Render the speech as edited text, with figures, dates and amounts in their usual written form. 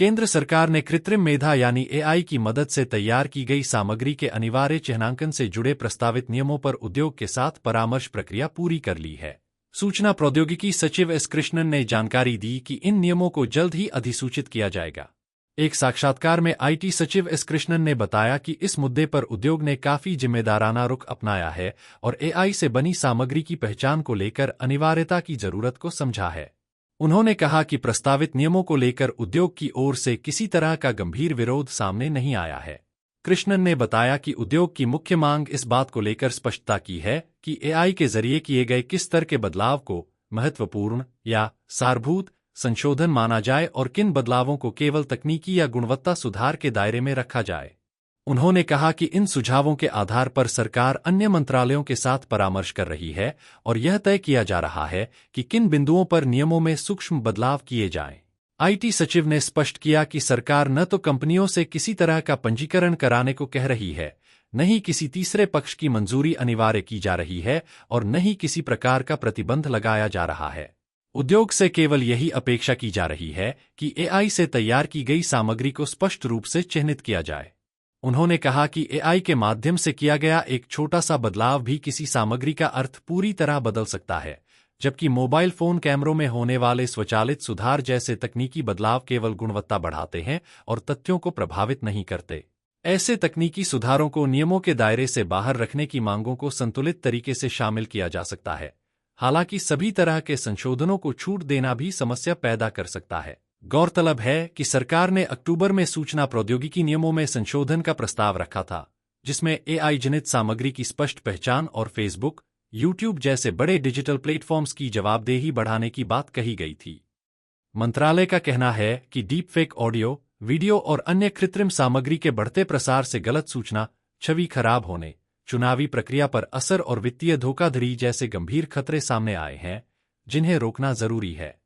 केंद्र सरकार ने कृत्रिम मेधा यानी एआई की मदद से तैयार की गई सामग्री के अनिवार्य चिह्नांकन से जुड़े प्रस्तावित नियमों पर उद्योग के साथ परामर्श प्रक्रिया पूरी कर ली है। सूचना प्रौद्योगिकी सचिव एस कृष्णन ने जानकारी दी कि इन नियमों को जल्द ही अधिसूचित किया जाएगा। एक साक्षात्कार में आईटी सचिव एस कृष्णन ने बताया कि इस मुद्दे पर उद्योग ने काफी जिम्मेदाराना रुख अपनाया है और एआई से बनी सामग्री की पहचान को लेकर अनिवार्यता की जरूरत को समझा है। उन्होंने कहा कि प्रस्तावित नियमों को लेकर उद्योग की ओर से किसी तरह का गंभीर विरोध सामने नहीं आया है। कृष्णन ने बताया कि उद्योग की मुख्य मांग इस बात को लेकर स्पष्टता की है कि एआई के जरिए किए गए किस स्तर के बदलाव को महत्वपूर्ण या सारभूत संशोधन माना जाए और किन बदलावों को केवल तकनीकी या गुणवत्ता सुधार के दायरे में रखा जाए। उन्होंने कहा कि इन सुझावों के आधार पर सरकार अन्य मंत्रालयों के साथ परामर्श कर रही है और यह तय किया जा रहा है कि किन बिंदुओं पर नियमों में सूक्ष्म बदलाव किए जाएं। आईटी सचिव ने स्पष्ट किया कि सरकार न तो कंपनियों से किसी तरह का पंजीकरण कराने को कह रही है, न ही किसी तीसरे पक्ष की मंजूरी अनिवार्य की जा रही है और न ही किसी प्रकार का प्रतिबंध लगाया जा रहा है। उद्योग से केवल यही अपेक्षा की जा रही है कि एआई से तैयार की गई सामग्री को स्पष्ट रूप से चिह्नित किया जाए। उन्होंने कहा कि एआई के माध्यम से किया गया एक छोटा सा बदलाव भी किसी सामग्री का अर्थ पूरी तरह बदल सकता है, जबकि मोबाइल फोन कैमरों में होने वाले स्वचालित सुधार जैसे तकनीकी बदलाव केवल गुणवत्ता बढ़ाते हैं और तथ्यों को प्रभावित नहीं करते। ऐसे तकनीकी सुधारों को नियमों के दायरे से बाहर रखने की मांगों को संतुलित तरीके से शामिल किया जा सकता है। हालांकि सभी तरह के संशोधनों को छूट देना भी समस्या पैदा कर सकता है। गौरतलब है कि सरकार ने अक्टूबर में सूचना प्रौद्योगिकी नियमों में संशोधन का प्रस्ताव रखा था, जिसमें एआई जनित सामग्री की स्पष्ट पहचान और फेसबुक, यूट्यूब जैसे बड़े डिजिटल प्लेटफॉर्म्स की जवाबदेही बढ़ाने की बात कही गई थी। मंत्रालय का कहना है कि डीपफेक ऑडियो, वीडियो और अन्य कृत्रिम सामग्री के बढ़ते प्रसार से गलत सूचना, छवि खराब होने, चुनावी प्रक्रिया पर असर और वित्तीय धोखाधड़ी जैसे गंभीर खतरे सामने आए हैं, जिन्हें रोकना जरूरी है।